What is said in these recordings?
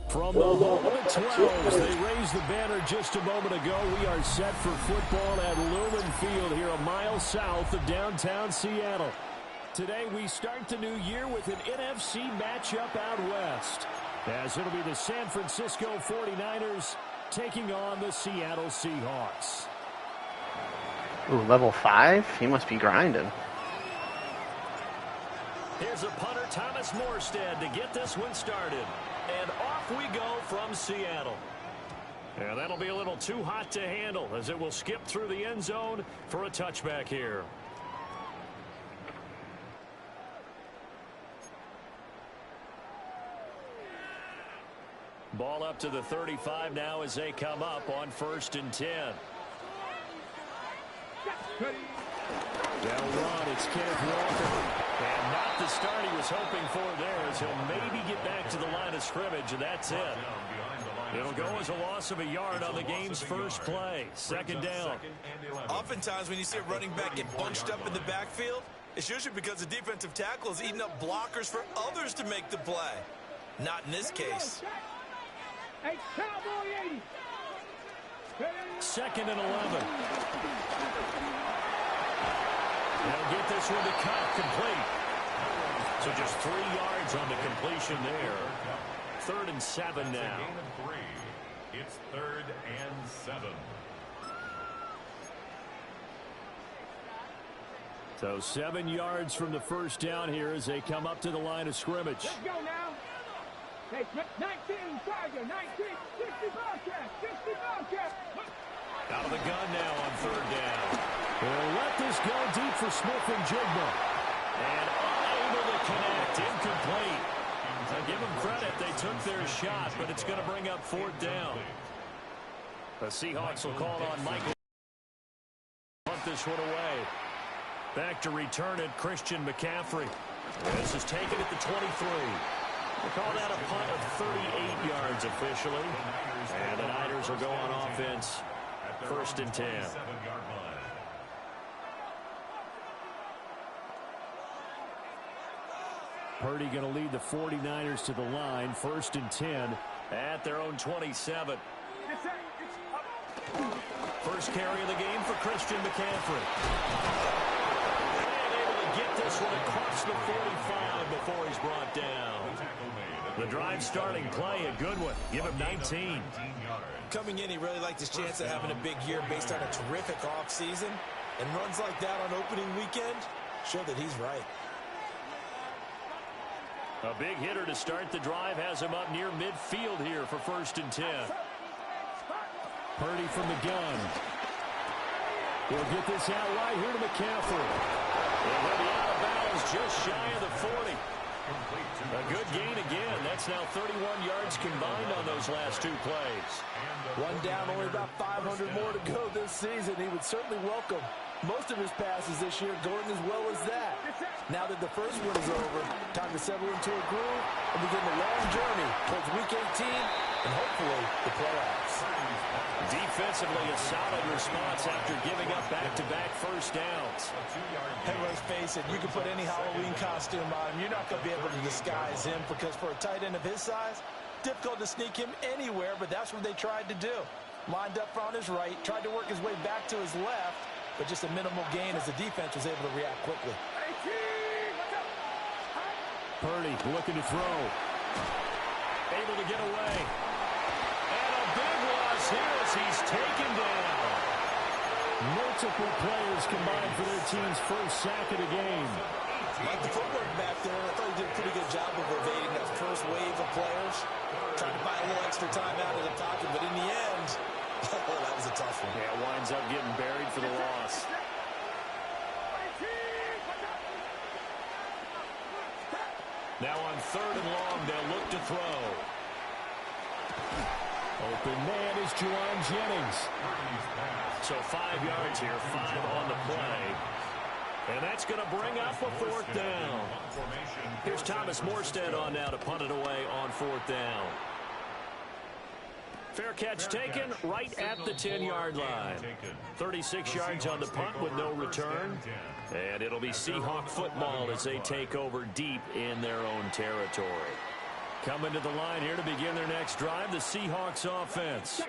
From the home of the 12s, they raised the banner just a moment ago. We are set for football at Lumen Field here a mile south of downtown Seattle. Today we start the new year with an NFC matchup out west, as it'll be the San Francisco 49ers taking on the Seattle Seahawks. Ooh, level 5? He must be grinding. Here's a punter, Thomas Morstead, to get this one started. And off we go from Seattle. And that'll be a little too hot to handle as it will skip through the end zone for a touchback here. Ball up to the 35 now as they come up on 1st and 10. They'll run. It's Kenneth Walker. And not the start he was hoping for there, as he'll maybe get back to the line of scrimmage, and that's it. It'll go as a loss of a yard on the game's first play. 2nd down. Oftentimes when you see a running back get bunched up in the backfield, it's usually because the defensive tackle is eating up blockers for others to make the play. Not in this case. 2nd and 11. They'll get this one to cut complete. So just 3 yards on the completion there. 3rd and 7 now. It's 3rd and 7. So 7 yards from the first down here as they come up to the line of scrimmage. Let's go now. Hey, 19, Tiger, 19, 60 Bobcat, 60 Bobcat. Out of the gun now on 3rd down. They'll let this go deep for Smith and Jigba. And unable to connect, incomplete. I give them credit, they took their shot, but it's going to bring up 4th down. The Seahawks will call it on Michael. Punt this one away. Back to return it, Christian McCaffrey. This is taken at the 23. We'll call that a punt of 38 yards officially. And the Niners will go on offense. 1st and 10. Purdy going to lead the 49ers to the line. 1st and 10 at their own 27. First carry of the game for Christian McCaffrey. And able to get this one across the 45 before he's brought down. The drive starting play, a good one. Give him 19. Coming in, he really liked his chance of having a big year based on a terrific offseason. And runs like that on opening weekend show that he's right. A big hitter to start the drive has him up near midfield here for 1st and 10. Purdy from the gun. He'll get this out right here to McCaffrey. And he'll be out of bounds just shy of the 40. A good gain again. That's now 31 yards combined on those last 2 plays. One down, only about 500 more to go this season. He would certainly welcome most of his passes this year going as well as that. Now that the first one is over, time to settle into a groove and begin the long journey towards Week 18 and hopefully the playoffs. Defensively, a solid response after giving up back-to-back first downs. Hey, let's face it, you can put any Halloween costume on him. You're not going to be able to disguise him because for a tight end of his size, difficult to sneak him anywhere, but that's what they tried to do. Lined up on his right, tried to work his way back to his left, but just a minimal gain as the defense was able to react quickly. Purdy looking to throw. Able to get away. And a big loss here as he's taken down. Multiple players combined for their team's first sack of the game. Like the footwork back there, I thought he did a pretty good job of evading that first wave of players. Trying to buy a little extra time out of the pocket, but in the end, oh, that was a tough one. Yeah, winds up getting buried for the loss. Now on 3rd and long, they'll look to throw. Open man is Juwan Jennings. So 5 yards here, 5 on the play. And that's going to bring up a 4th down. Here's Thomas Morstead on now to punt it away on 4th down. Fair catch taken right at the 10-yard line. 36 yards on the punt with no return. And it'll be Seahawk football as they take over deep in their own territory. Coming to the line here to begin their next drive, the Seahawks offense.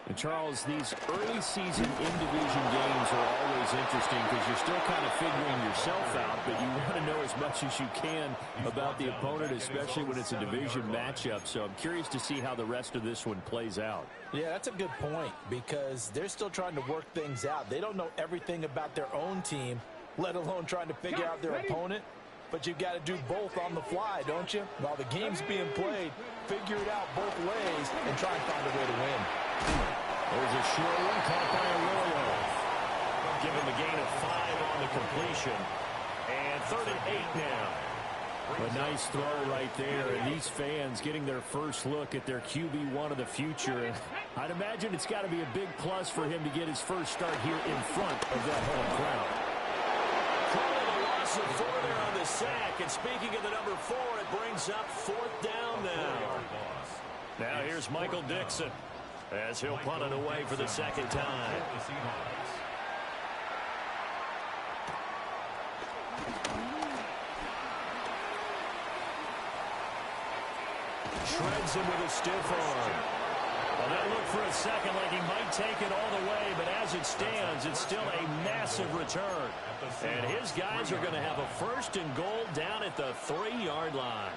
And Charles, these early season in-division games are always interesting because you're still kind of figuring yourself out, but you want to know as much as you can about the opponent, especially when it's a division matchup. So I'm curious to see how the rest of this one plays out. Yeah, that's a good point because they're still trying to work things out. They don't know everything about their own team, let alone trying to figure out their opponent. But you've got to do both on the fly, don't you? While the game's being played, figure it out both ways and try and find a way to win. There's a short one caught by Arroyo. Give him a gain of 5 on the completion. And 3rd and 8 now. A nice throw right there. And these fans getting their first look at their QB1 of the future. And I'd imagine it's got to be a big plus for him to get his first start here in front of that home crowd. Probably the loss of 4 there on the sack. And speaking of the number 4, it brings up 4th down now. Now here's Michael Dixon as he'll punt it away for the 2nd time. Shreds him with a stiff arm. Well, that looked for a second like he might take it all the way, but as it stands, it's still a massive return. And his guys are going to have a 1st and goal down at the 3-yard line.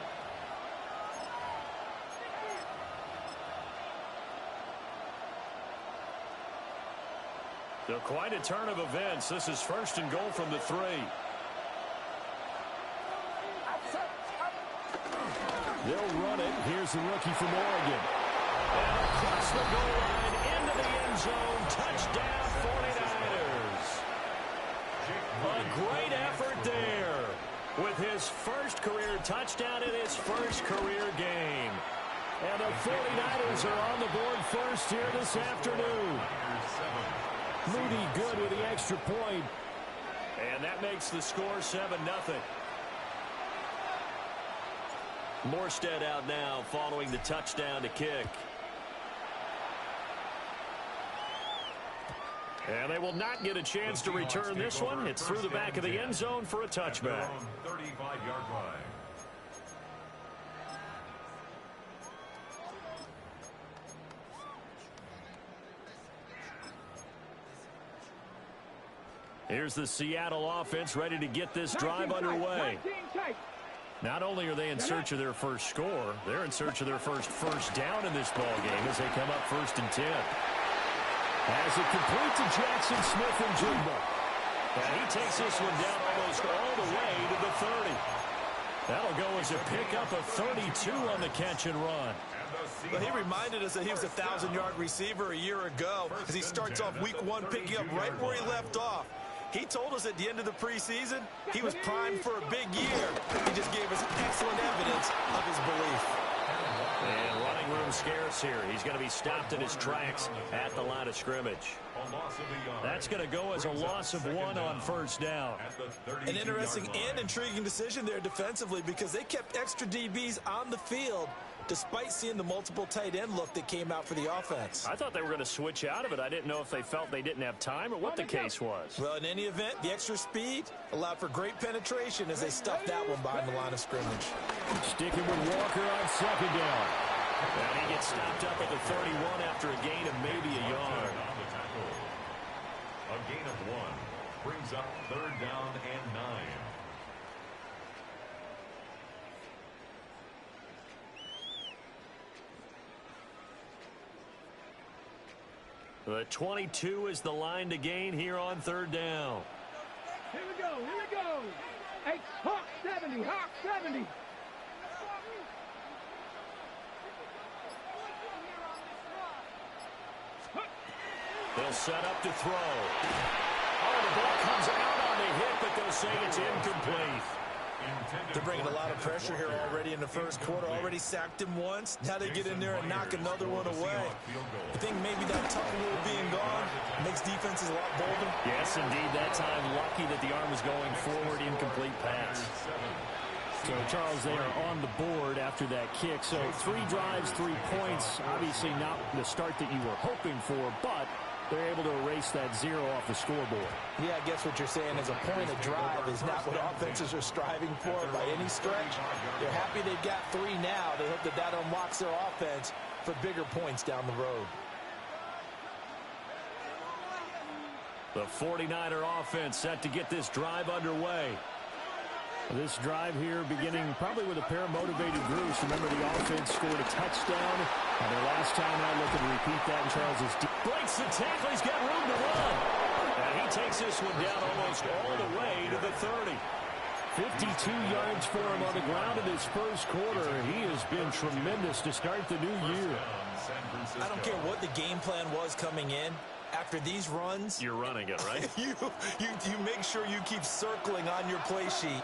So quite a turn of events. This is 1st and goal from the 3. They'll run it. Here's the rookie from Oregon. And across the goal line into the end zone. Touchdown 49ers. A great effort there with his first career touchdown in his first career game. And the 49ers are on the board first here this afternoon. Moody good with the extra point. And that makes the score 7-0. Morstead out now following the touchdown to kick. And they will not get a chance to return this one. It's through the back of the end zone for a touchback. 35-yard line. Here's the Seattle offense ready to get this drive underway. Not only are they in search of their first score, they're in search of their first down in this ball game as they come up 1st and 10. As it complete to Jackson Smith-Njigba. And he takes this one down almost all the way to the 30. That'll go as a pickup of 32 on the catch and run. But he reminded us that he was a 1,000-yard receiver a year ago as he starts off week 1 picking up right where he left off. He told us at the end of the preseason he was primed for a big year. He just gave us excellent evidence of his belief. And running room scarce here. He's going to be stopped in his tracks at the line of scrimmage. That's going to go as a loss of 1 on 1st down. An interesting and intriguing decision there defensively because they kept extra DBs on the field despite seeing the multiple tight end look that came out for the offense. I thought they were going to switch out of it. I didn't know if they felt they didn't have time or what the case was. Well, in any event, the extra speed allowed for great penetration as they stuffed that one behind the line of scrimmage. Sticking with Walker on 2nd down. And he gets stopped up at the 31 after a gain of maybe a yard. A gain of 1 brings up 3rd down and 9. The 22 is the line to gain here on 3rd down. Here we go, here we go. Hey, Hawk 70, Hawk 70. They'll set up to throw. Oh, the ball comes out on the hit, but they'll say it's incomplete. They're bringing a lot of pressure here already in the first quarter. Already sacked him once. Now they get in there and knock another one away. I think maybe that tuck rule being gone makes defenses a lot bolder. Yes, indeed. That time, lucky that the arm was going forward. Incomplete pass. So, Charles, they are on the board after that kick. So, 3 drives, 3 points. Obviously not the start that you were hoping for, but they're able to erase that 0 off the scoreboard. Yeah, I guess what you're saying is a point of drive is not what offenses are striving for by any stretch. They're happy they've got 3 now. They hope that that unlocks their offense for bigger points down the road. The 49er offense set to get this drive underway. This drive here beginning probably with a pair of motivated groups. Remember, the offense scored a touchdown. And their last time out, looking to repeat that. And Charles is breaks the tackle. He's got room to run. And he takes this one down almost all the way to the 30. 52 yards for him on the ground in his first quarter. He has been tremendous to start the new year. I don't care what the game plan was coming in. After these runs, you're running it, right? you make sure you keep circling on your play sheet.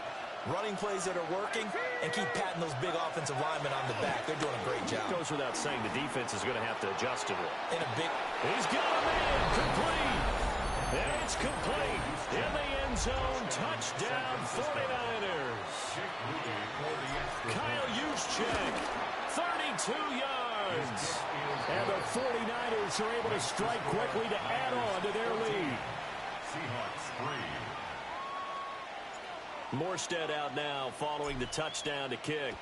Running plays that are working, and keep patting those big offensive linemen on the back. They're doing a great job. Goes without saying the defense is going to have to adjust to it. In a big... He's got a man. Complete. And it's complete. In the end zone. Touchdown, 49ers. Kyle Juszczyk, 32 yards. And the 49ers are able to strike quickly to add on to their lead. Seahawks 3. Morstead out now following the touchdown to kick.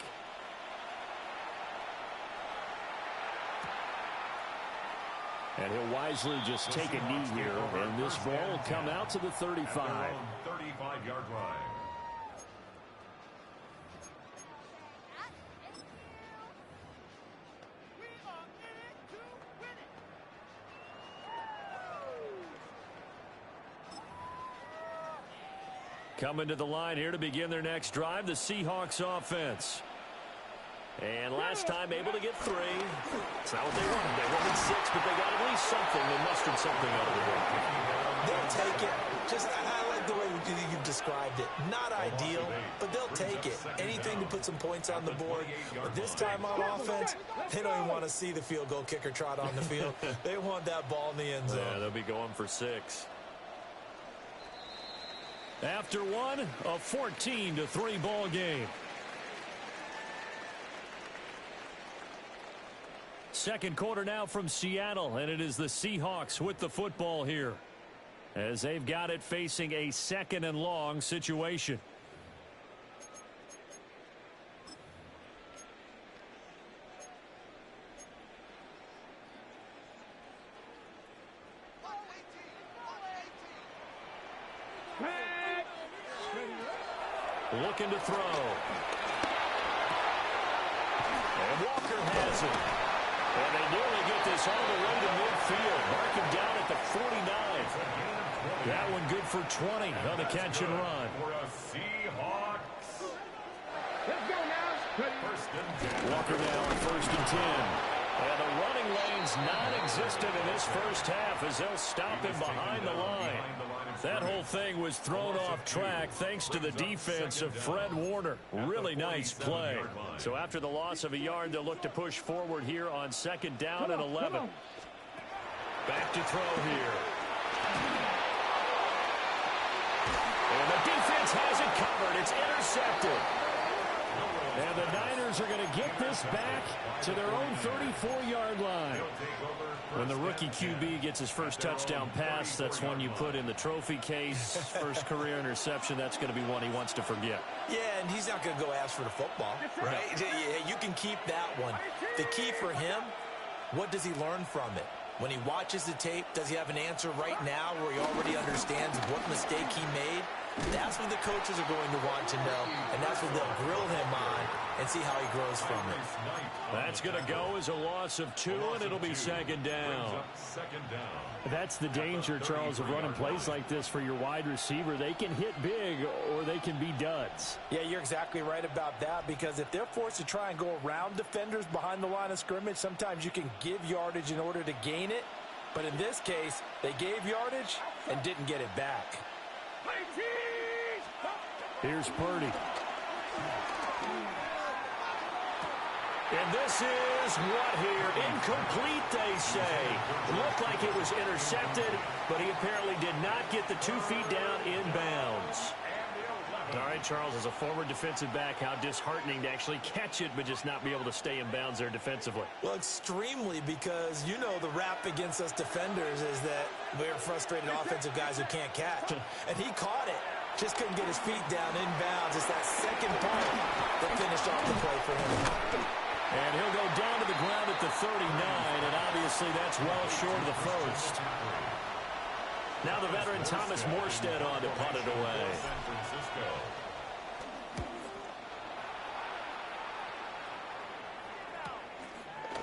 And he'll wisely just take a knee here, and this ball will come out to the 35. 35-yard line. Coming to the line here to begin their next drive, the Seahawks offense. And last time able to get 3. It's not what they wanted. They wanted 6, but they got at least something. They mustered something out of it. They'll take it. I like the way you've described it. Not ideal, but they'll take it. Anything to put some points on the board. But this time on offense, they don't even want to see the field goal kicker trot on the field. They want that ball in the end zone. Yeah, they'll be going for 6. After one, a 14-3 ball game. Second quarter now from Seattle, and it is the Seahawks with the football here, as they've got it facing a 2nd and long situation. Looking to throw. And Walker has it. And they nearly get this all the way to midfield. Mark him down at the 49. That one good for 20 on the catch and run. For a Seahawks. Let's go now. First and 10. Walker now on 1st and 10. And the running lane's non-existent in this first half as they'll stop him behind the line. That whole thing was thrown off track thanks to the defense of Fred Warner. Really nice play. So after the loss of a yard, they'll look to push forward here on 2nd down and 11. Back to throw here. And the defense has it covered. It's intercepted. And the Niners are going to get this back to their own 34-yard line. When the rookie QB gets his first touchdown pass, that's one you put in the trophy case. First career interception, that's going to be one he wants to forget. Yeah, and he's not going to go ask for the football, right? Yeah, you can keep that one. The key for him, what does he learn from it? When he watches the tape, does he have an answer right now where he already understands what mistake he made? That's what the coaches are going to want to know, and that's what they'll grill him on and see how he grows from it. That's going to go as a loss of 2, and it'll be 2nd down. That's the danger, Charles, of running plays like this for your wide receiver. They can hit big or they can be duds. Yeah, you're exactly right about that, because if they're forced to try and go around defenders behind the line of scrimmage, sometimes you can give yardage in order to gain it. But in this case, they gave yardage and didn't get it back. Here's Purdy. And this is what here? Incomplete, they say. Looked like it was intercepted, but he apparently did not get the 2 feet down in bounds. All right, Charles, as a former defensive back, how disheartening to actually catch it, but just not be able to stay in bounds there defensively. Well, extremely, because you know the rap against us defenders is that we're frustrated offensive guys who can't catch. And he caught it. Just couldn't get his feet down in bounds. It's that second part that finished off the play for him. And he'll go down to the ground at the 39, and obviously that's well short of the first. Now the veteran Thomas Morstead on to punt it away.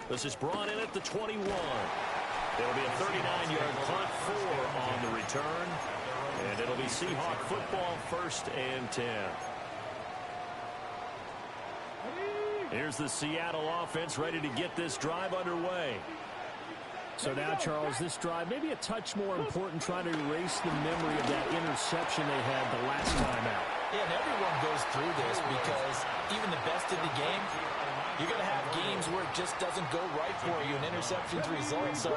This is brought in at the 21. It'll be a 39-yard punt, 4 on the return. And it'll be Seahawk football, 1st and 10. Here's the Seattle offense ready to get this drive underway. So now, Charles, this drive may be a touch more important, trying to erase the memory of that interception they had the last time out. Yeah, and everyone goes through this because even the best in the game, you're going to have games where it just doesn't go right for you, and interceptions result. So,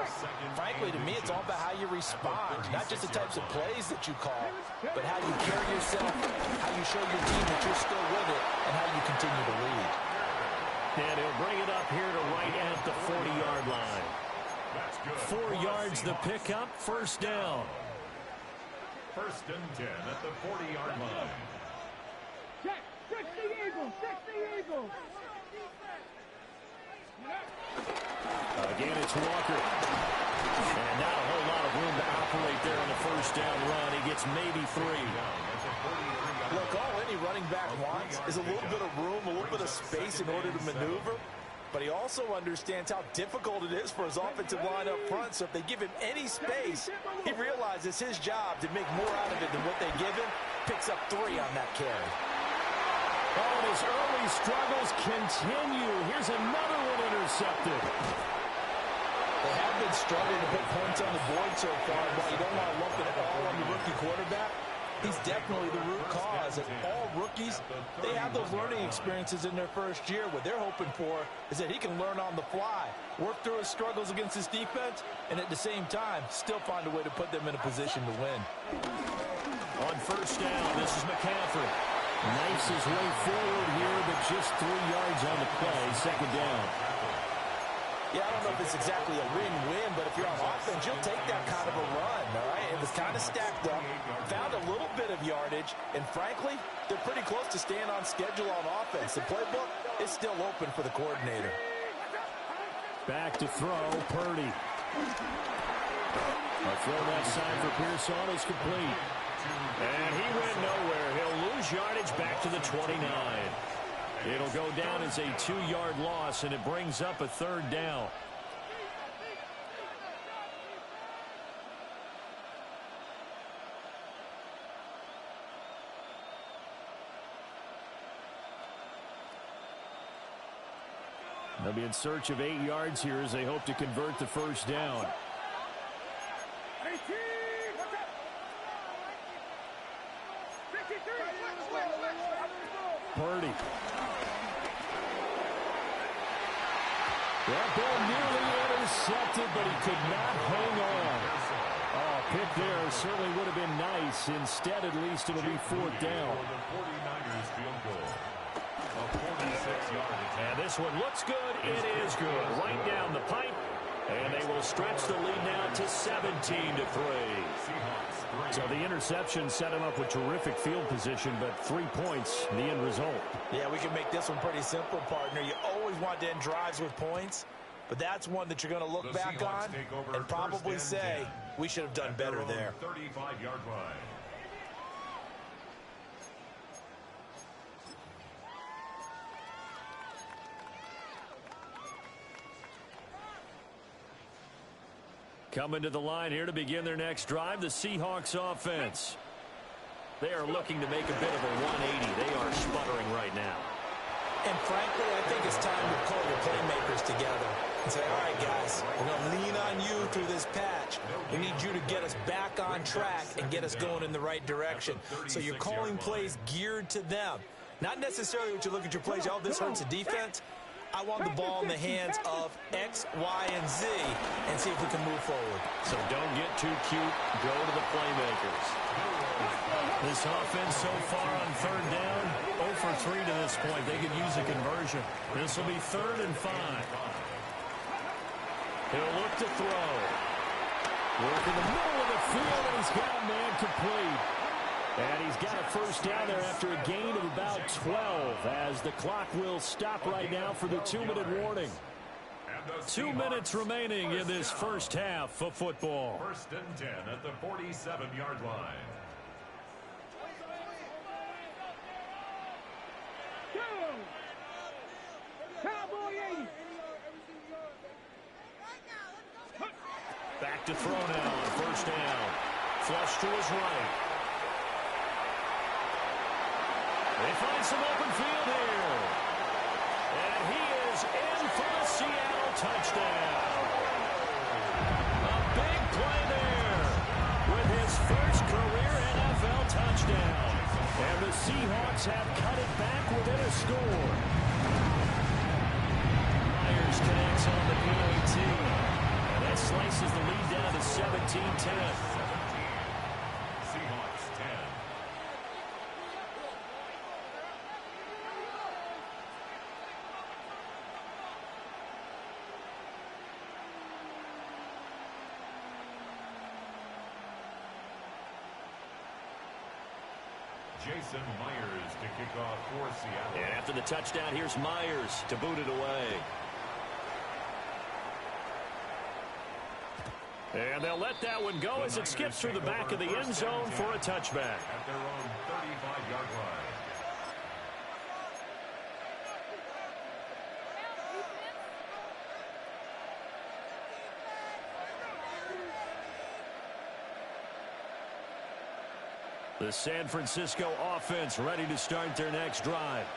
frankly, to me, it's all about how you respond, not just the types of plays that you call, but how you carry yourself, how you show your team that you're still with it, and how you continue to lead. And he'll bring it up here to right at the 40-yard line. 4 yards the pickup, 1st down. 1st and 10 at the 40-yard line. Check. 60 Eagles. 60 Eagles. Again, it's Walker. And not a whole lot of room to operate there on the 1st down run. He gets maybe 3. Look, all any running back wants is a little bit of room, a little bit of space in order to maneuver. But he also understands how difficult it is for his offensive line up front. So if they give him any space, he realizes his job to make more out of it than what they give him. Picks up 3 on that carry. Oh, and his early struggles continue. Here's another one intercepted. They have been struggling to put points on the board so far, but you don't want to lump it all on the rookie quarterback. He's definitely the root cause. And all rookies, they have those learning experiences in their first year. What they're hoping for is that he can learn on the fly, work through his struggles against his defense, and at the same time, still find a way to put them in a position to win. On 1st down, this is McCaffrey. Knifes his way forward here, but just 3 yards on the play, 2nd down. Yeah, I don't know if it's exactly a win-win, but if you're on offense, you'll take that kind of a run, all right? It was kind of stacked up, found a little bit of yardage, and frankly, they're pretty close to staying on schedule on offense. The playbook is still open for the coordinator. Back to throw, Purdy. A throw that side for Pearson is complete. And he went nowhere. He'll lose yardage back to the 29. It'll go down as a 2-yard loss, and it brings up a 3rd down. They'll be in search of 8 yards here as they hope to convert the 1st down. 18. Purdy. That ball nearly intercepted, but he could not hang on. Oh, pick there certainly would have been nice. Instead, at least, it'll be 4th down. The 49ers field goal. A 46-yard. And this one looks good. It is good. Right down the pipe. And they will stretch the lead now to 17-3. So the interception set him up with terrific field position, but 3 points, the end result. Yeah, we can make this one pretty simple, partner. You always want to end drives with points, but that's one that you're going to look back on and probably say, we should have done better there. 35-yard line. Coming to the line here to begin their next drive, the Seahawks offense. They are looking to make a bit of a 180. They are sputtering right now. And frankly, I think it's time to call your playmakers together and say, all right, guys, we're going to lean on you through this patch. We need you to get us back on track and get us going in the right direction. So you're calling plays geared to them. Not necessarily what you look at your plays. Oh, this hurts the defense. I want the ball in the hands of X, Y, and Z and see if we can move forward. So don't get too cute. Go to the playmakers. This offense so far on third down, 0 for 3 to this point. They could use a conversion. This will be 3rd and 5. He'll look to throw. Work in the middle of the field, and he's got a man complete. And he's got a first down there after a gain of about 12 as the clock will stop right now for the 2-minute warning. 2 minutes remaining in this first half of football. 1st and 10 at the 47-yard line. Back to throw now on first down. Flush to his right. They find some open field here. And he is in for the Seattle touchdown. A big play there with his first career NFL touchdown. And the Seahawks have cut it back within a score. Myers connects on the PAT. And that slices the lead down to 17-10. Jason Myers to kick off for Seattle. And after the touchdown, here's Myers to boot it away. And they'll let that one go as it skips through the back of the end zone for a touchback. At their own 35-yard line. The San Francisco offense ready to start their next drive.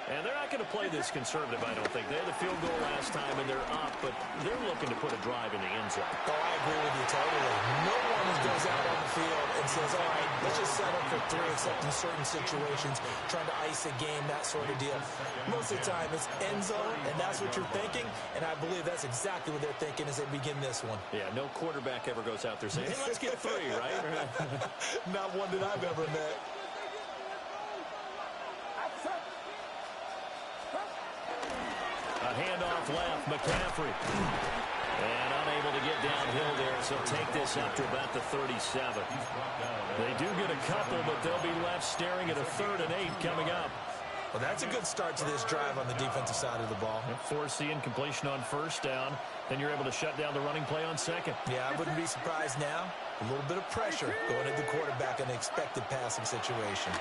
And they're not going to play this conservative, I don't think. They had the field goal last time, and they're up, but they're looking to put a drive in the end zone. Oh, I agree with you totally. No one goes out on the field and says, all right, let's just settle for 3, except in certain situations, trying to ice a game, that sort of deal. Most of the time, it's end zone, and that's what you're thinking, and I believe that's exactly what they're thinking as they begin this one. Yeah, no quarterback ever goes out there saying, hey, let's get 3, right? Not one that I've ever met. A handoff left, McCaffrey. And unable to get downhill there, so take this up to about the 37. They do get a couple, but they'll be left staring at a 3rd and 8 coming up. Well, that's a good start to this drive on the defensive side of the ball. Force the incompletion on first down, then you're able to shut down the running play on second. Yeah, I wouldn't be surprised now. A little bit of pressure going at the quarterback in an expected passing situation.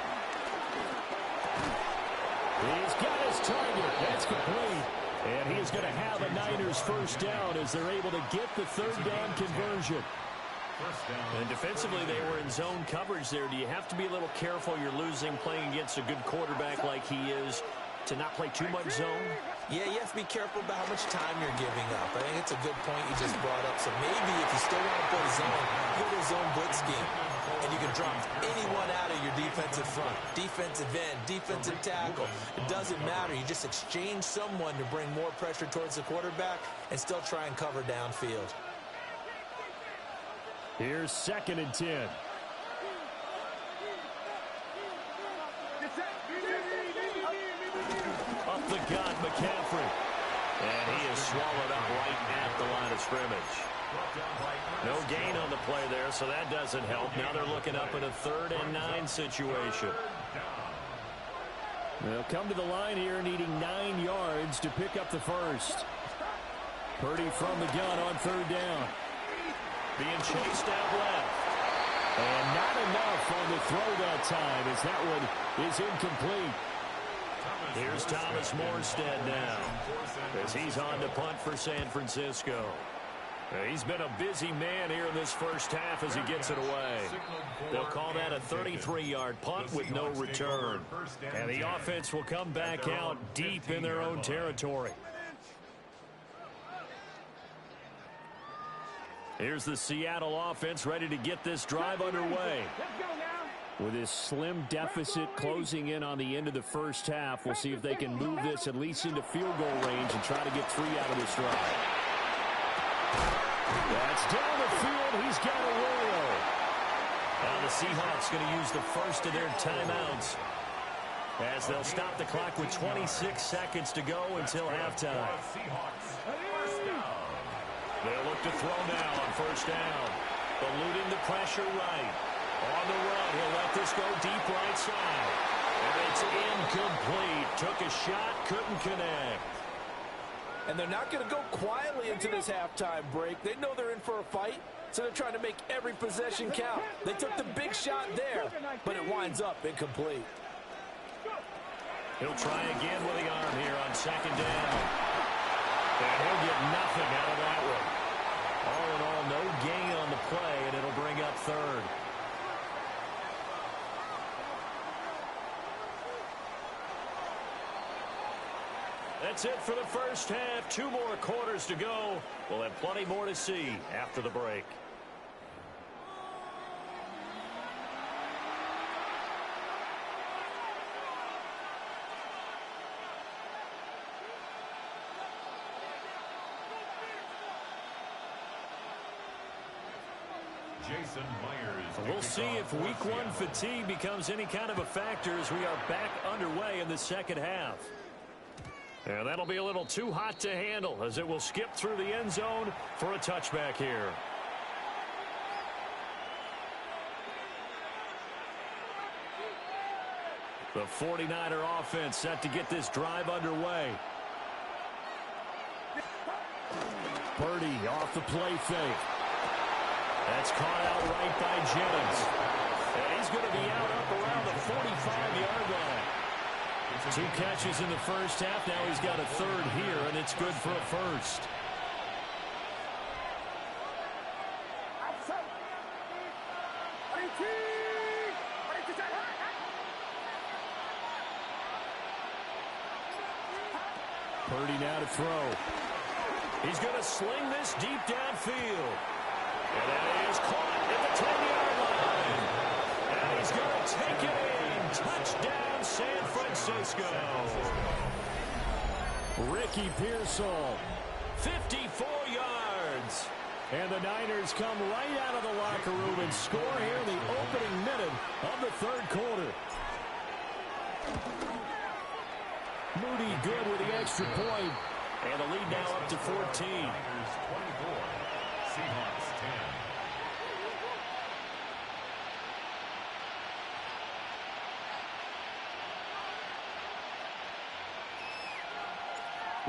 He's got his target. That's complete. And he is going to have a Niners first down as they're able to get the 3rd down conversion. And defensively, they were in zone coverage there. Do you have to be a little careful? You're losing playing against a good quarterback like he is to not play too much zone? Yeah, you have to be careful about how much time you're giving up. I think it's a good point you just brought up. So maybe if you still want to play zone, go to a zone blitz scheme. And you can drop anyone out of your defensive front. Defensive end, defensive tackle. It doesn't matter. You just exchange someone to bring more pressure towards the quarterback and still try and cover downfield. Here's 2nd and 10. Up the gut, McCaffrey. And he is swallowed up right at the line of scrimmage. No gain on the play there, so that doesn't help. Now they're looking up in a 3rd and 9 situation. They'll come to the line here needing 9 yards to pick up the first. Purdy from the gun on 3rd down. Being chased out left. And not enough on the throw that time as that one is incomplete. Here's Thomas Morstead now as he's on to punt for San Francisco. He's been a busy man here in this first half as he gets it away. They'll call that a 33-yard punt with no return. And the offense will come back out deep in their own territory. Here's the Seattle offense ready to get this drive underway. With this slim deficit closing in on the end of the first half, we'll see if they can move this at least into field goal range and try to get 3 out of this drive. That's down the field. He's got Arroyo. Now the Seahawks going to use the first of their timeouts as they'll stop the clock with 26 seconds to go until halftime. They'll look to throw now on first down. Eluding the pressure right. On the run, he'll let this go deep right side. And it's incomplete. Took a shot, couldn't connect. And they're not going to go quietly into this halftime break. They know they're in for a fight, so they're trying to make every possession count. They took the big shot there, but it winds up incomplete. He'll try again with the arm here on second down. And he'll get nothing out of that one. All in all, no gain on the play, and it'll bring up third. That's it for the first half. 2 more quarters to go. We'll have plenty more to see after the break. Jason Myers. We'll see if week 1 fatigue becomes any kind of a factor as we are back underway in the second half. And that'll be a little too hot to handle as it will skip through the end zone for a touchback here. The 49er offense set to get this drive underway. Purdy off the play fake. That's caught out right by Jennings. And he's going to be out up around the 45-yard line. 2 catches in the first half. Now he's got a third here, and it's good for a first. Purdy now to throw. He's going to sling this deep downfield. And that is caught at the 10-yard line. And he's going to take it in. Touchdown, San Francisco. Ricky Pearsall, 54 yards. And the Niners come right out of the locker room and score here in the opening minute of the third quarter. Moody good with the extra point. And the lead now up to 14. Niners 24, Seahawks 10.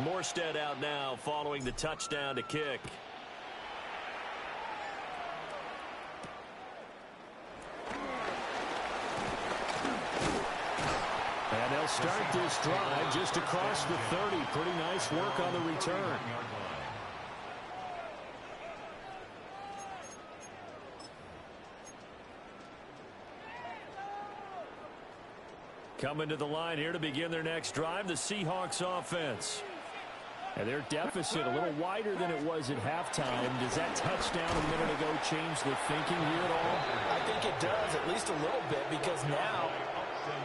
Morstead out now following the touchdown to kick. And they'll start this drive just across the 30. Pretty nice work on the return. Coming to the line here to begin their next drive, the Seahawks offense. And their deficit a little wider than it was at halftime. Does that touchdown a minute ago change the thinking here at all? I think it does, at least a little bit, because now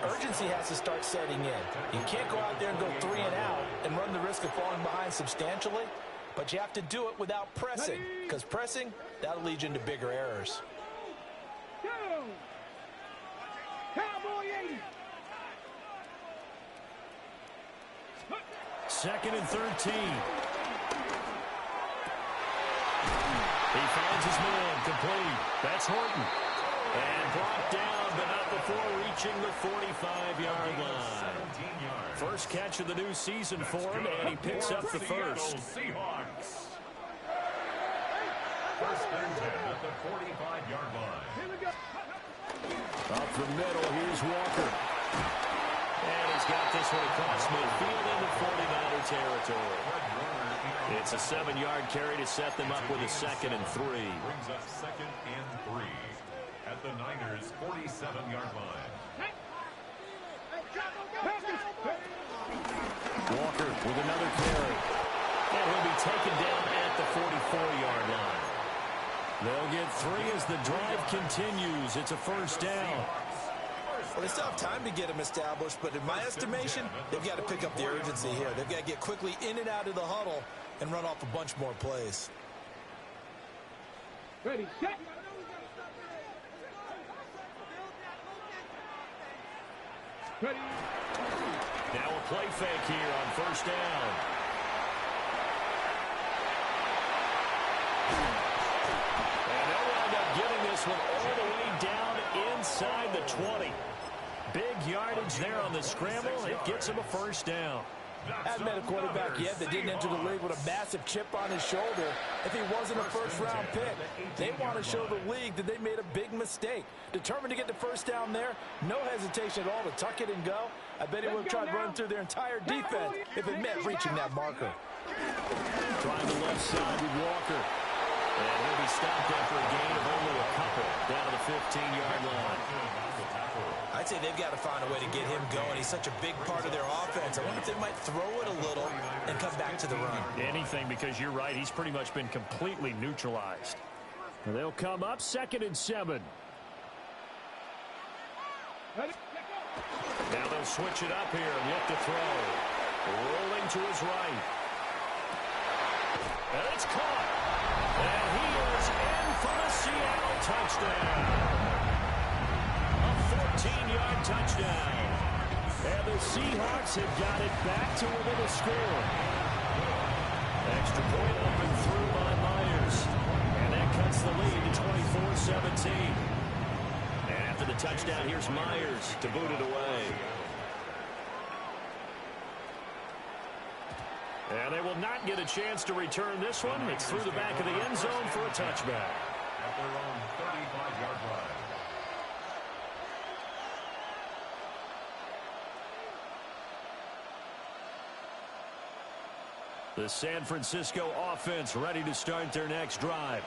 urgency has to start setting in. You can't go out there and go 3 and out and run the risk of falling behind substantially, but you have to do it without pressing, because pressing, that'll lead you into bigger errors. Cowboy 80. Second and 13. He finds his man, complete. That's Horton. And brought down, but not before reaching the 45-yard line. First catch of the new season for him, and he picks up the first. Seahawks. First and 10 at the 45-yard line. Up the middle, here's Walker. And he's got this one across midfield into 49er territory. It's a 7-yard carry to set them up with a second and 3. Brings up second and 3 at the Niners' 47-yard line. Walker with another carry. And he'll be taken down at the 44-yard line. They'll get 3 as the drive continues. It's a first down. Well, they still have time to get him established, but in my estimation, they've got to pick up the urgency here. They've got to get quickly in and out of the huddle and run off a bunch more plays. Ready, set. Ready. Now a play fake here on first down. And they'll wind up getting this one all the way down inside the 20. Big yardage there on the scramble. It gets him a first down. Hasn't met a quarterback yet that didn't enter the league with a massive chip on his shoulder if he wasn't a first-round pick. They want to show the league that they made a big mistake. Determined to get the first down there, no hesitation at all to tuck it and go. I bet he would have tried running through their entire defense if it meant reaching that marker. Trying the left side with Walker. And he'll be stopped after a gain of only a couple down to the 15-yard line. I'd say they've got to find a way to get him going. He's such a big part of their offense. I wonder if they might throw it a little and come back to the run. Anything, because you're right. He's pretty much been completely neutralized. They'll come up 2nd and 7. Now they'll switch it up here and look to throw. Rolling to his right. And it's caught. And he is in for the Seattle touchdown. A 14-yard touchdown. And the Seahawks have got it back to within a score. Extra point up and through by Myers. And that cuts the lead to 24-17. And after the touchdown, here's Myers to boot it away. And they will not get a chance to return this one. It's through the back of the end zone for a touchback. At their own 35-yard line. The San Francisco offense ready to start their next drive.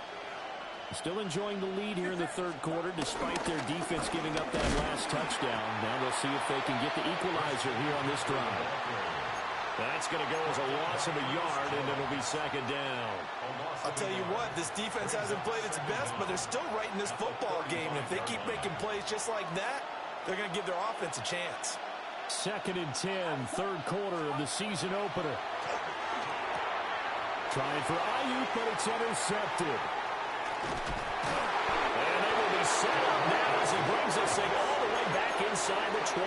Still enjoying the lead here in the third quarter despite their defense giving up that last touchdown. Now they'll see if they can get the equalizer here on this drive. That's going to go as a loss of a yard, and it'll be 2nd down. I'll tell you what, this defense hasn't played its best, but they're still right in this football game. And if they keep making plays just like that, they're going to give their offense a chance. 2nd and 10, third quarter of the season opener. Trying for Ayuk, but it's intercepted. And they will be set up now as he brings this thing all the way back inside the 20.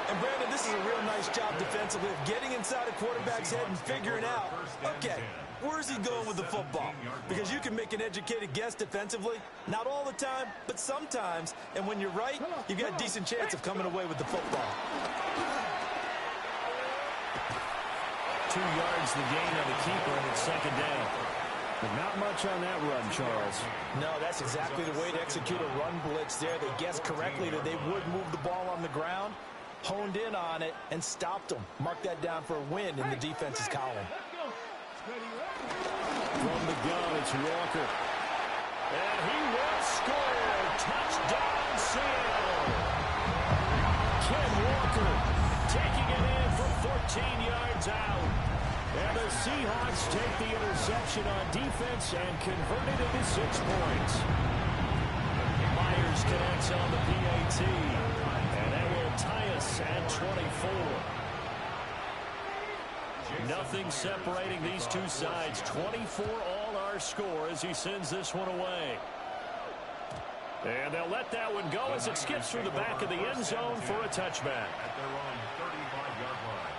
And Brandon, this is a real nice job defensively of getting inside a quarterback's head and figuring out, okay, where's he going with the football? Because you can make an educated guess defensively, not all the time, but sometimes. And when you're right, you've got a decent chance of coming away with the football. 2 yards the gain on the keeper, and it's 2nd down. But not much on that run, Charles. No, that's exactly the way to execute a run blitz there. They guessed correctly that they would move the ball on the ground, honed in on it, and stopped them. Mark that down for a win in the defense's column. From the gun, it's Walker. And he will score. Touchdown, Seattle. Ken Walker taking it in from 14 yards out. And the Seahawks take the interception on defense and convert it into 6 points. Myers connects on the PAT. And that will tie us at 24. Nothing separating these two sides. 24 all our score as he sends this one away. And they'll let that one go as it skips through the back of the end zone for a touchback. At their own 35-yard line.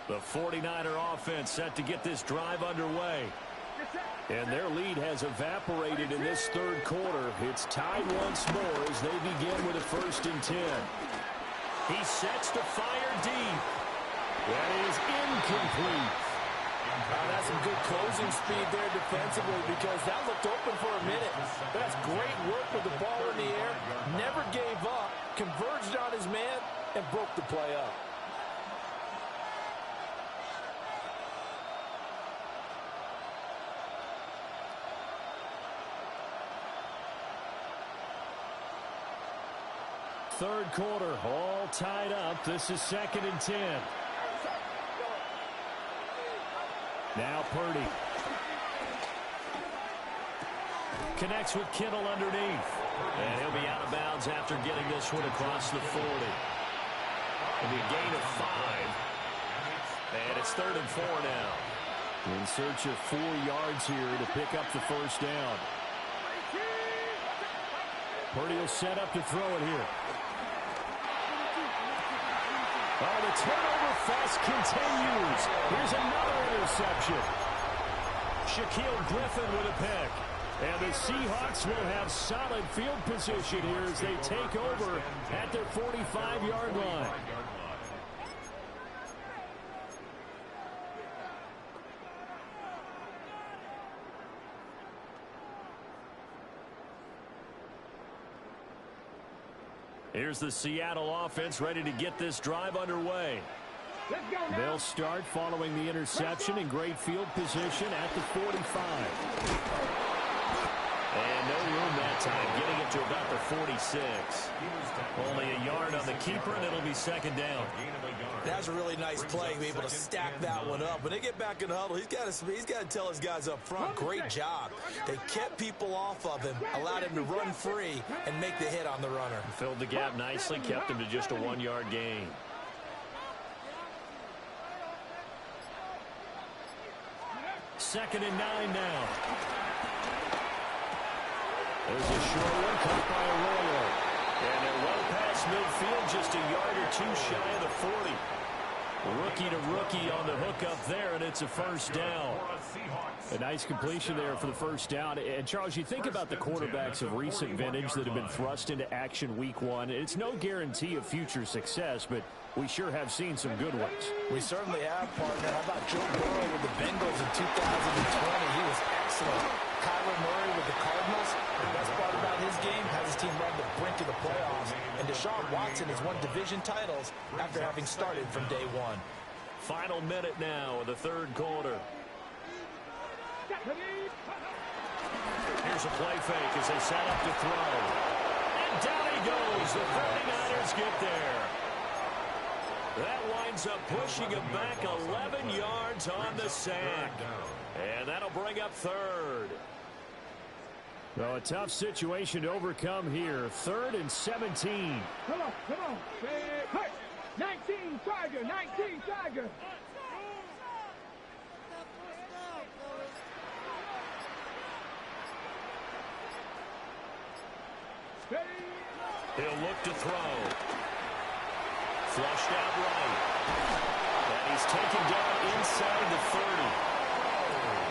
The 49er offense set to get this drive underway. And their lead has evaporated in this third quarter. It's tied once more as they begin with a 1st and 10. He sets to fire deep. That is incomplete. That's some good closing speed there defensively because that looked open for a minute. That's great work with the ball in the air. Never gave up, converged on his man, and broke the play up. third quarter, all tied up. This is 2nd and 10. Now Purdy. Connects with Kittle underneath. And he'll be out of bounds after getting this one across the 40. It'll be a gain of 5. And it's 3rd and 4 now. In search of 4 yards here to pick up the first down. Purdy will set up to throw it here. Oh, the turnover fest continues. Here's another interception. Shaquille Griffin with a pick. And the Seahawks will have solid field position here as they take over at their 45-yard line. Here's the Seattle offense ready to get this drive underway. They'll start following the interception in great field position at the 45. And no room that time, getting it to about the 46. Only a yard on the keeper, and it'll be 2nd down. That's a really nice play to be able to stack that one up. When they get back in the huddle, he's got to tell his guys up front, great job. They kept people off of him, allowed him to run free, and make the hit on the runner. Filled the gap nicely, kept him to just a 1-yard gain. Second and 9 now. There's a short one caught by Arroyo. And they're well past midfield, just a yard or 2 shy of the 40. Rookie to rookie on the hook up there, and it's a first down. A nice completion there for the first down. And, Charles, you think about the quarterbacks of recent vintage that have been thrust into action week 1. It's no guarantee of future success, but we sure have seen some good ones. We certainly have, partner. How about Joe Burrow with the Bengals in 2020? He was excellent. Kyler Murray with the Cardinals. The best part about his game has his team run to the brink of the playoffs. And Deshaun Watson has won division titles after having started from day 1. Final minute now of the third quarter. Here's a play fake as they set up to throw. And down he goes. The 49ers get there. That winds up pushing him back 11 yards on the sack. And that'll bring up 3rd. Well, a tough situation to overcome here. 3rd and 17. Come on. Hey, 19 Tiger, 19 Tiger. He'll look to throw. Flushed out right. And he's taken down inside the 30.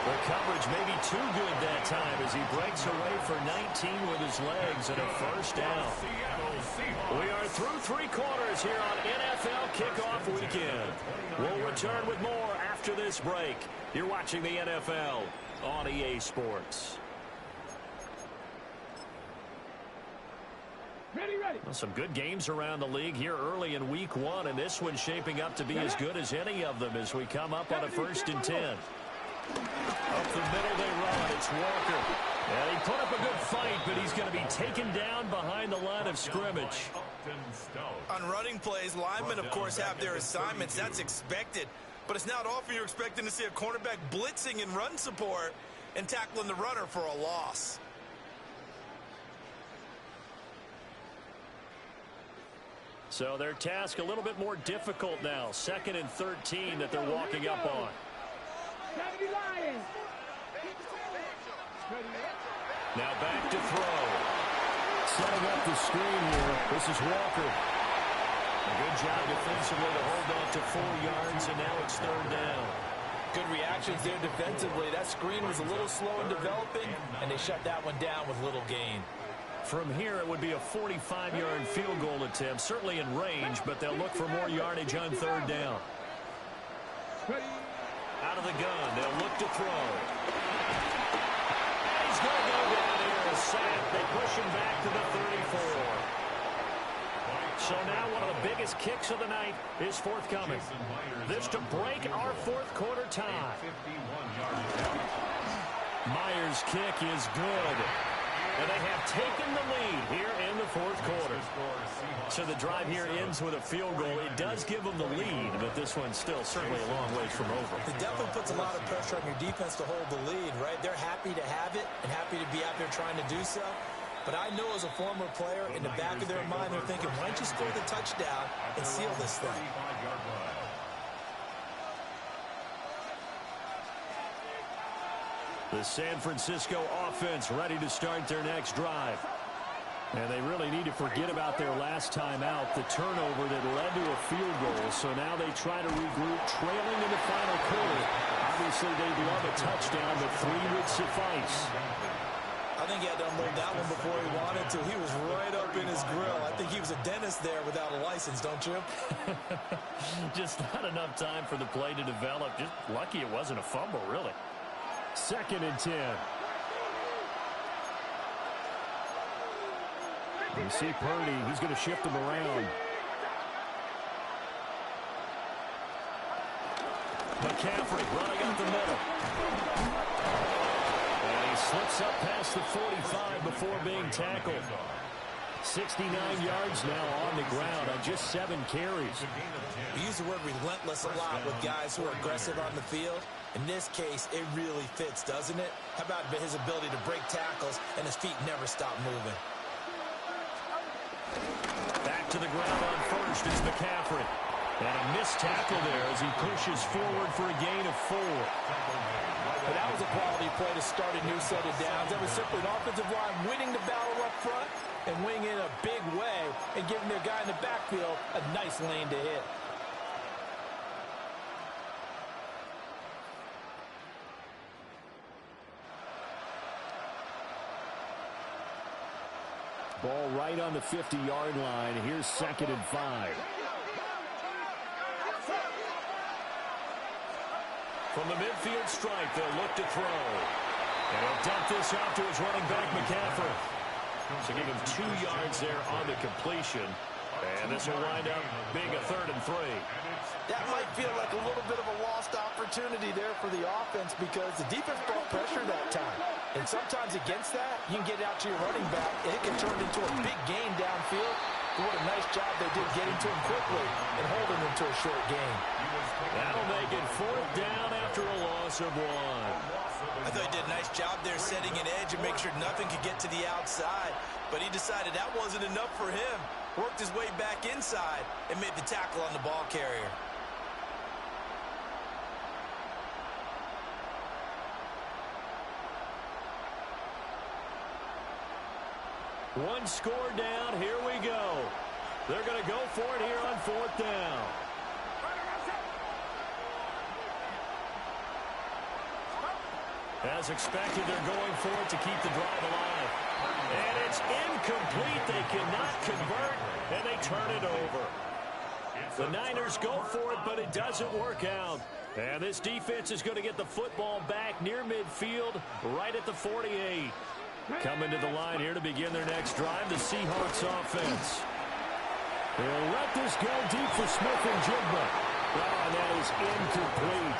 The coverage may be too good that time as he breaks away for 19 with his legs and a first down. We are through 3 quarters here on NFL Kickoff Weekend. We'll return with more after this break. You're watching the NFL on EA Sports. Ready. Well, some good games around the league here early in week 1, and this one's shaping up to be as good as any of them as we come up on a 1st and 10. Up the middle they run. It's Walker. And he put up a good fight, but he's going to be taken down behind the line of scrimmage. On running plays, linemen, of course, have their assignments. That's expected. But it's not often you're expecting to see a cornerback blitzing in run support and tackling the runner for a loss. So their task a little bit more difficult now. 2nd and 13 that they're walking up on. Now back to throw. Setting up the screen here. This is Walker. A good job defensively to hold on to 4 yards, and now it's 3rd down. Good reactions there defensively. That screen was a little slow in developing, and they shut that one down with little gain. From here, it would be a 45-yard field goal attempt, certainly in range, but they'll look for more yardage on 3rd down. Out of the gun, they'll look to throw. And he's going to go down here, a sack. They push him back to the 34. So now one of the biggest kicks of the night is forthcoming. This to break our 4th quarter tie. Myers' kick is good. And they have taken the lead here in the fourth quarter. So the drive here ends with a field goal. It does give them the lead, but this one's still certainly a long ways from over. It definitely puts a lot of pressure on your defense to hold the lead, right? They're happy to have it and happy to be out there trying to do so. But I know as a former player, in the back of their mind, they're thinking, why don't you score the touchdown and seal this thing? The San Francisco offense ready to start their next drive. And they really need to forget about their last time out, the turnover that led to a field goal. So now they try to regroup, trailing in the final quarter. Obviously, they'd love a touchdown, but 3 would suffice. I think he had to unload that one before he wanted to. He was right up in his grill. I think he was a dentist there without a license, don't you? Just not enough time for the play to develop. Just lucky it wasn't a fumble, really. 2nd and 10. You see Purdy, he's going to shift him around. McCaffrey running up the middle. And he slips up past the 45 before being tackled. 69 yards now on the ground on just 7 carries. We use the word relentless a lot with guys who are aggressive on the field. In this case, it really fits, doesn't it? How about his ability to break tackles and his feet never stop moving? Back to the ground on first is McCaffrey. And a missed tackle there as he pushes forward for a gain of 4. But that was a quality play to start a new set of downs. That was simply an offensive line winning the battle up front and winning in a big way and giving their guy in the backfield a nice lane to hit. Ball right on the 50-yard line. Here's 2nd and 5. From the midfield stripe, they'll look to throw. And he'll dump this out to his running back, McCaffrey. So give him 2 yards there on the completion. And this will wind up being a 3rd and 3. That might feel like a little bit of a lost opportunity there for the offense because the defense brought pressure that time. And sometimes against that, you can get out to your running back, and it can turn into a big gain downfield. But what a nice job they did getting to him quickly and holding him to a short gain. That'll make it 4th down after a loss of 1. I thought he did a nice job there setting an edge and make sure nothing could get to the outside. But he decided that wasn't enough for him. Worked his way back inside and made the tackle on the ball carrier. One score down. Here we go. They're going to go for it here on 4th down. As expected, they're going for it to keep the drive alive. And it's incomplete. They cannot convert, and they turn it over. The Niners go for it, but it doesn't work out. And this defense is going to get the football back near midfield, right at the 48. Coming to the line here to begin their next drive, the Seahawks offense. They'll let this go deep for Smith-Njigba. And that is incomplete.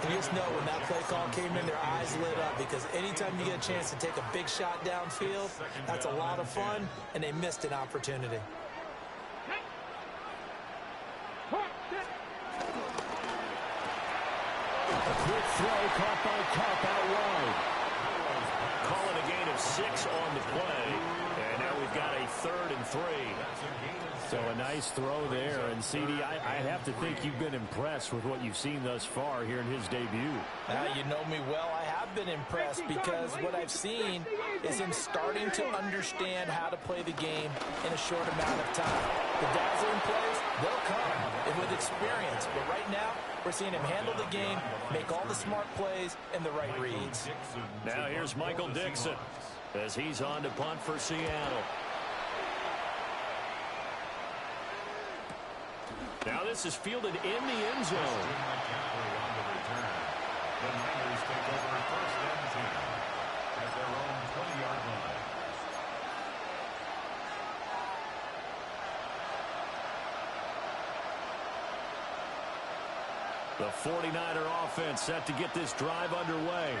You just know when that play call came in, their eyes lit up because anytime you get a chance to take a big shot downfield, that's a lot of fun, and they missed an opportunity. A quick throw caught by Kupp out wide. Call it a gain of 6 on the play, and now we've got a 3rd and 3. So a nice throw there, and CD, I have to think you've been impressed with what you've seen thus far here in his debut. You know me well. I have been impressed because what I've seen is him starting to understand how to play the game in a short amount of time. The dazzling plays, they'll come and with experience, but right now we're seeing him handle the game, make all the smart plays, and the right reads. Now here's Michael Dixon as he's on to punt for Seattle. Now this is fielded in the end zone. The Niners take over 1st and 10 at their own 20-yard line. The 49er offense set to get this drive underway.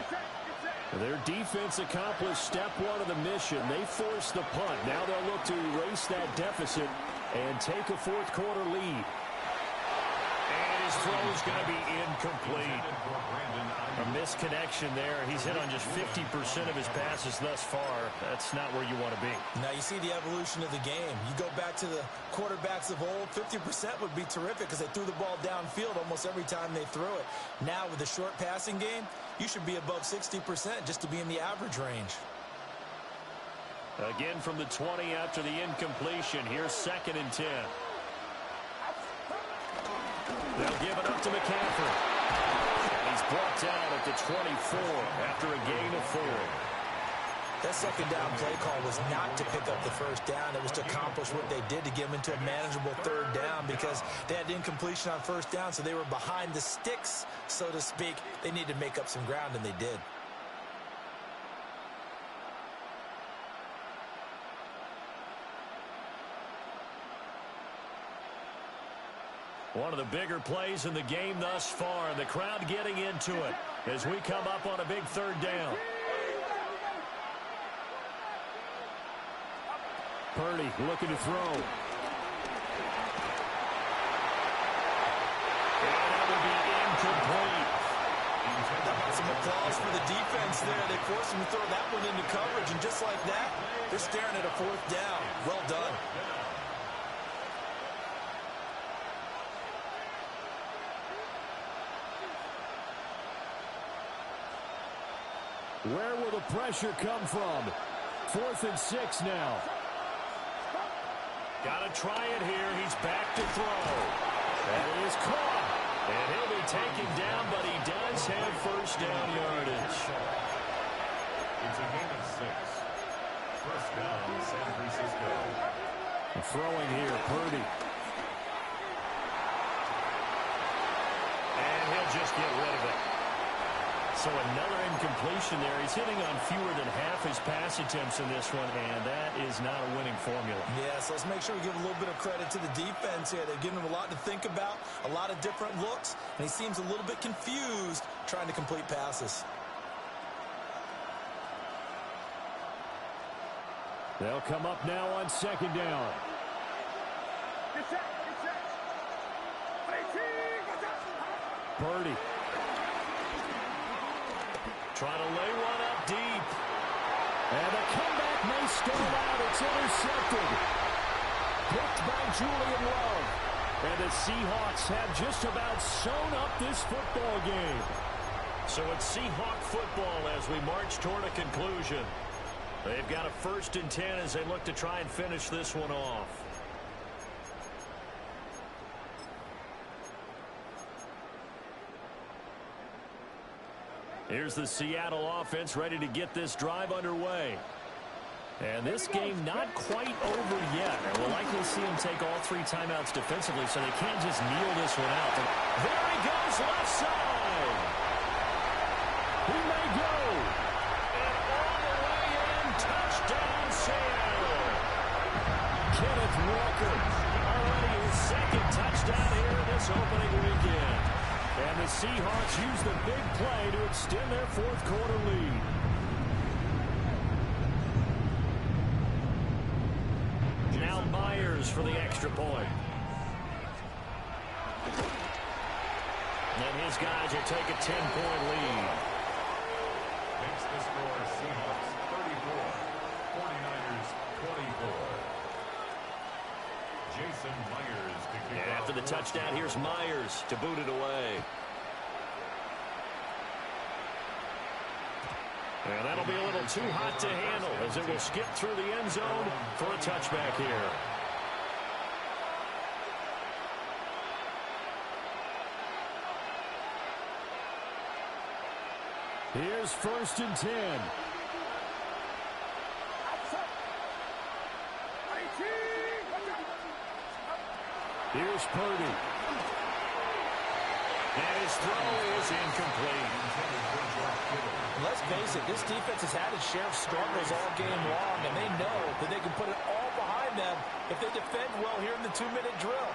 Their defense accomplished step one of the mission. They forced the punt. Now they'll look to erase that deficit and take a fourth quarter lead. And his throw is going to be incomplete. A misconnection there. He's hit on just 50% of his passes thus far. That's not where you want to be. Now you see the evolution of the game. You go back to the quarterbacks of old, 50% would be terrific because they threw the ball downfield almost every time they threw it. Now with the short passing game, you should be above 60% just to be in the average range. Again from the 20 after the incompletion. Here's 2nd and 10. They'll give it up to McCaffrey. And he's brought down at the 24 after a gain of 4. That second down play call was not to pick up the first down. It was to accomplish what they did to get them into a manageable third down because they had incompletion on first down, so they were behind the sticks, so to speak. They needed to make up some ground, and they did. One of the bigger plays in the game thus far, and the crowd getting into it as we come up on a big third down. Purdy looking to throw. And that will be incomplete. Some applause for the defense there. They forced him to throw that one into coverage, and just like that, they're staring at a fourth down. Well done. Where will the pressure come from? 4th and 6 now. Got to try it here. He's back to throw. That is caught. And he'll be taken down, but he does have first down yardage. It's a gain of 6. First down, San Francisco. Throwing here, Purdy. And he'll just get rid of it. So another incompletion there. He's hitting on fewer than half his pass attempts in this one, and that is not a winning formula. Yeah, so let's make sure we give a little bit of credit to the defense here. They've given him a lot to think about, a lot of different looks, and he seems a little bit confused trying to complete passes. They'll come up now on 2nd down. Purdy. Trying to lay one up deep. And the comeback may start out. It's intercepted. Picked by Julian Love. And the Seahawks have just about sewn up this football game. So it's Seahawk football as we march toward a conclusion. They've got a 1st and 10 as they look to try and finish this one off. Here's the Seattle offense ready to get this drive underway. And this game not quite over yet. And we'll likely see him take all 3 timeouts defensively, so they can't just kneel this one out. There he goes, left side. He may go. And all the way in, touchdown Seattle. Kenneth Walker, already his 2nd touchdown here in this opening weekend. And the Seahawks use the big play to extend their 4th quarter lead. Now Myers for the extra point. And his guys will take a 10-point lead. Makes the score Seahawks 34, 49ers 24. Jason Myers to kick off. After the touchdown, here's Myers to boot it away. And that'll be a little too hot to handle as it will skip through the end zone for a touchback here. Here's 1st and 10. Here's Purdy. And his throw is incomplete. Let's face it, this defense has had its share of struggles all game long, and they know that they can put it all behind them if they defend well here in the 2-minute drill.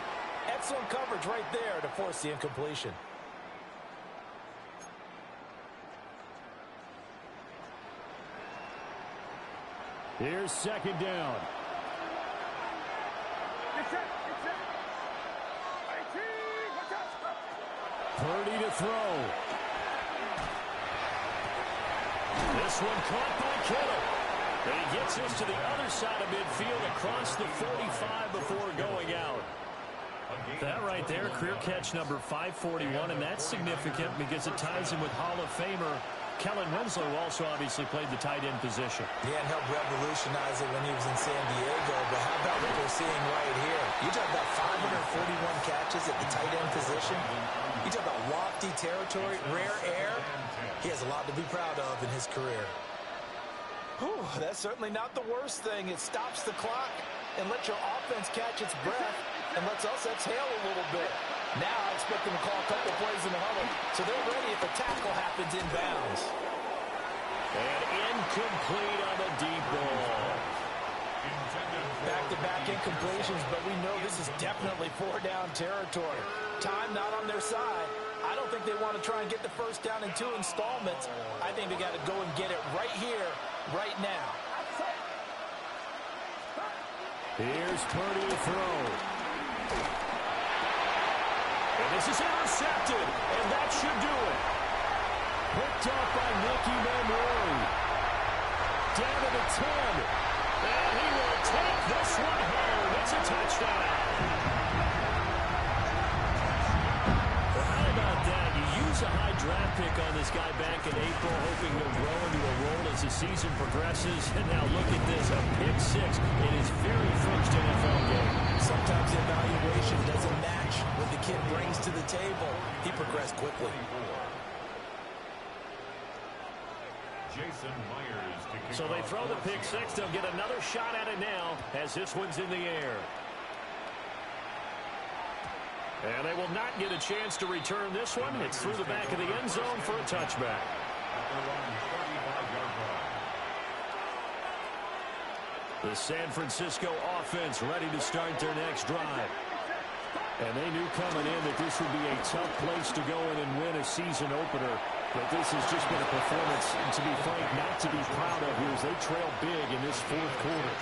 Excellent coverage right there to force the incompletion. Here's second down. 30 to throw. This one caught by Kittle. And he gets this to the other side of midfield across the 45 before going out. That right there, career catch number 541, and that's significant because it ties him with Hall of Famer Kellen Winslow, who also obviously played the tight end position. Yeah, and helped revolutionize it when he was in San Diego. But how about what we're seeing right here? You talk about 541 catches at the tight end position. You talk about lofty territory, rare air. He has a lot to be proud of in his career. Whew, that's certainly not the worst thing. It stops the clock and lets your offense catch its breath and lets us exhale a little bit. Now I expect them to call a couple plays in the huddle, so they're ready if a tackle happens inbounds. And incomplete on the deep ball. Back-to-back incompletions, but we know this is definitely four-down territory. Time not on their side. I don't think they want to try and get the first down in 2 installments. I think they got to go and get it right here, right now. Here's Purdy to throw. And this is intercepted, and that should do it. Picked up by Nicky Manwari. Down to the 10. And he will take this one home. It's a touchdown. Well, how about that? You use a high draft pick on this guy back in April, hoping he'll grow into a role as the season progresses. And now look at this, a pick 6 in his very first NFL game. Sometimes the evaluation doesn't match what the kid brings to the table. He progressed quickly. Jason Myers to kick So they off throw the pick 6. They'll get another shot at it now as this one's in the air. And they will not get a chance to return this one. It's through the back of the end zone for a touchback. The San Francisco offense ready to start their next drive. And they knew coming in that this would be a tough place to go in and win a season opener. But this has just been a performance, to be frank, not to be proud of here as they trail big in this fourth quarter.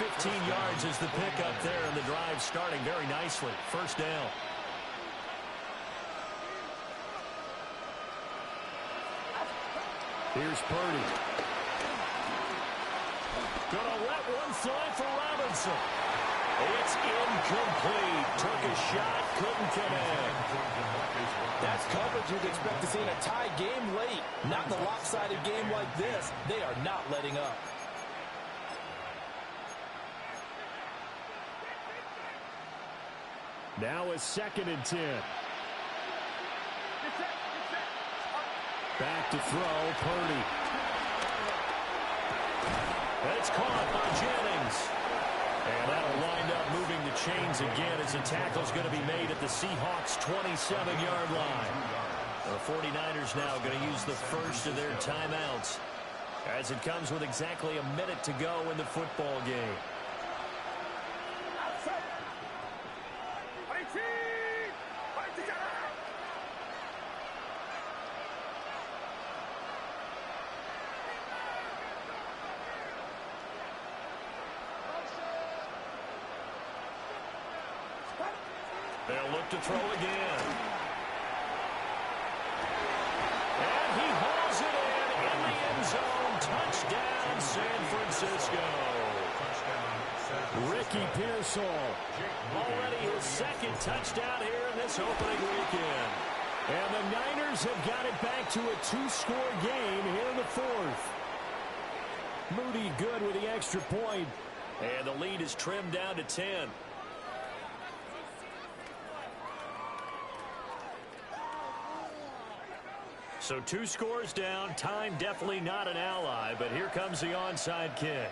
15 yards is the pickup there, and the drive starting very nicely. First down. Here's Purdy. Gonna let one fly for Robinson. It's incomplete. Took a shot, couldn't connect. That's coverage you'd expect to see in a tie game late. Not in a lopsided game like this. They are not letting up. Now a 2nd and 10. Back to throw, Purdy. It's caught by Jennings. And that'll wind up moving the chains again as the tackle's going to be made at the Seahawks' 27-yard line. The 49ers now going to use the first of their timeouts as it comes with exactly a minute to go in the football game. They'll look to throw again. And he hauls it in the end zone. Touchdown, San Francisco. Ricky Pearsall. Already his 2nd touchdown here in this opening weekend. And the Niners have got it back to a 2-score game here in the 4th. Moody good with the extra point. And the lead is trimmed down to 10. So 2 scores down. Time definitely not an ally, but here comes the onside kick.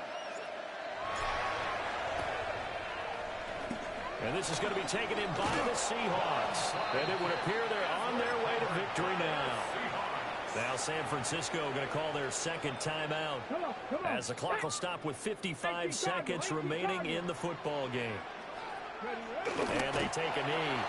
And this is going to be taken in by the Seahawks. And it would appear they're on their way to victory now. Now San Francisco going to call their 2nd timeout as the clock will stop with 55 seconds remaining in the football game. And they take a knee.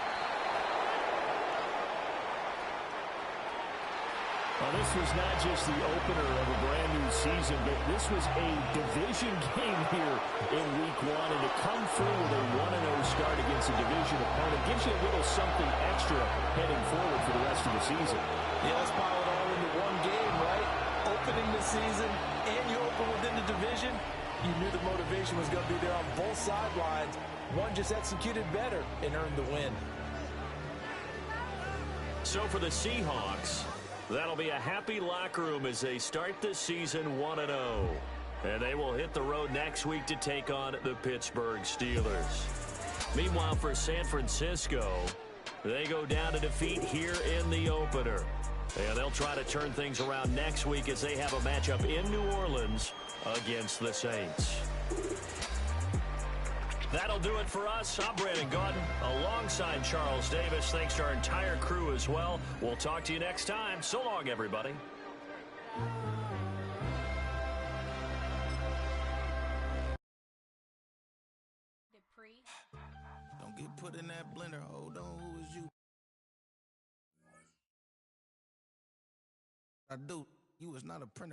Well, this was not just the opener of a brand-new season, but this was a division game here in Week 1. And to come through with a 1-0 start against a division opponent gives you a little something extra heading forward for the rest of the season. Yeah, let's pile it all into one game, right? Opening the season, and you open within the division. You knew the motivation was going to be there on both sidelines. One just executed better and earned the win. So for the Seahawks, that'll be a happy locker room as they start this season 1-0. And they will hit the road next week to take on the Pittsburgh Steelers. Meanwhile, for San Francisco, they go down to defeat here in the opener. And they'll try to turn things around next week as they have a matchup in New Orleans against the Saints. That'll do it for us. I'm Brandon Gaudin alongside Charles Davis. Thanks to our entire crew as well. We'll talk to you next time. So long, everybody. Don't get put in that blender. Hold on, who is you? I do. You is not a printer.